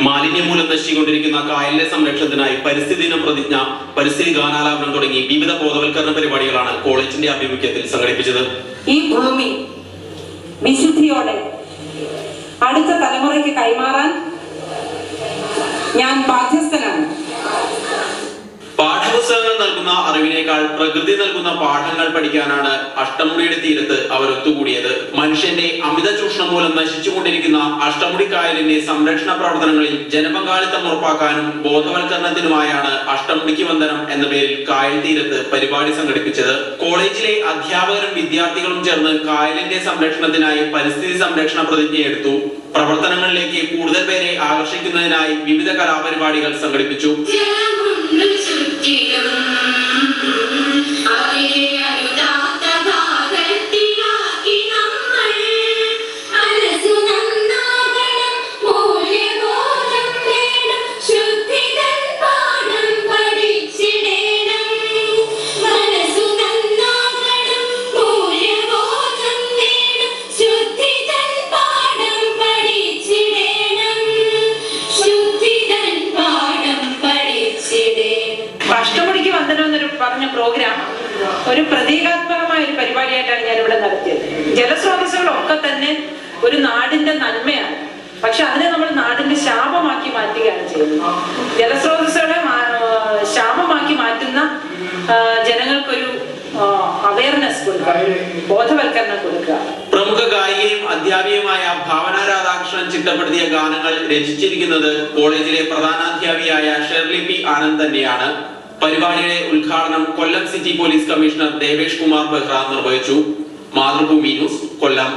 മാലിന്യം മൂലം നശിച്ചുകൊണ്ടിരിക്കുന്ന കായലിന്റെ സംരക്ഷണത്തിനായി പരിസ്ഥിതി ദിന പ്രതിജ്ഞ, പരിസ്ഥിതി ഗാനാലാപനം തുടങ്ങി വിവിധ ബോധവൽക്കരണ പരിപാടികളാണ് കോളേജിന്റെ ആഭിമുഖ്യത്തിൽ സംഘടിപ്പിച്ചത്. ഈ ഭൂമി വിശുദ്ധിയോടെ അടുത്ത തലമുറയ്ക്ക് കൈമാറാൻ ഞാൻ ബാധ്യസ്ഥനാണ്. പാഠ്യപുസ്തകങ്ങൾ നൽകുന്ന അറിവിനേക്കാൾ പ്രകൃതി നൽകുന്ന പാഠങ്ങൾ പഠിക്കാനാണ് അഷ്ടമുടിയുടെ തീരത്ത് അവർ ഒത്തുകൂടിയത്. മനുഷ്യന്റെ അമിത ചൂഷണം മൂലം നശിച്ചുകൊണ്ടിരിക്കുന്ന അഷ്ടമുടി കായലിന്റെ സംരക്ഷണ പ്രവർത്തനങ്ങളിൽ ജനപങ്കാളിത്തം ഉറപ്പാക്കാനും ബോധവൽക്കരണത്തിനുമായാണ് അഷ്ടമുടിക്ക് വന്ദനം എന്ന പേരിൽ കായൽ തീരത്ത് പരിപാടി സംഘടിപ്പിച്ചത്. കോളേജിലെ അധ്യാപകരും വിദ്യാർത്ഥികളും ചേർന്ന് കായലിന്റെ സംരക്ഷണത്തിനായി പരിസ്ഥിതി സംരക്ഷണ പ്രതിജ്ഞയെടുത്തു. പ്രവർത്തനങ്ങളിലേക്ക് കൂടുതൽ പേരെ ആകർഷിക്കുന്നതിനായി വിവിധ കലാപരിപാടികൾ സംഘടിപ്പിച്ചു. അഷ്ടമുടിക്ക് വന്ദനം എന്നൊരു പറഞ്ഞ പ്രോഗ്രാം ഒരു പ്രതീകാത്മകമായ ഒരു പരിപാടിയായിട്ടാണ് ഞാൻ ഇവിടെ നടത്തിയത്. ജലസ്രോതസ്സുകളൊക്കെ തന്നെ ഒരു നാടിന്റെ നന്മയാണ്, പക്ഷെ അതിനെ നമ്മൾ നാടിന്റെ ശാപമാക്കി മാറ്റുകയാണ് ചെയ്യുന്നത്. ജലസ്രോതസ്സുകളെ ശാപമാക്കി മാറ്റുന്ന ജനങ്ങൾക്കൊരു അവയർനെസ് കൊടുക്കുക, ബോധവൽക്കരണം കൊടുക്കുക. പ്രമുഖ ഗായികയും അധ്യാപികയുമായ ഭാവന രാധാകൃഷ്ണൻ ചിട്ടപ്പെടുത്തിയ ഗാനങ്ങൾ രചിച്ചിരിക്കുന്നത് കോളേജിലെ പ്രധാനാധ്യാപികയായ ഷെർലി പി ആനന്ദ് തന്നെയാണ്. പരിപാടിയുടെ ഉദ്ഘാടനം Kollam city police commissioner Devesh Kumar Behra നിർവഹിച്ചു. മാതൃഭൂമി ന്യൂസ്, കൊല്ലം.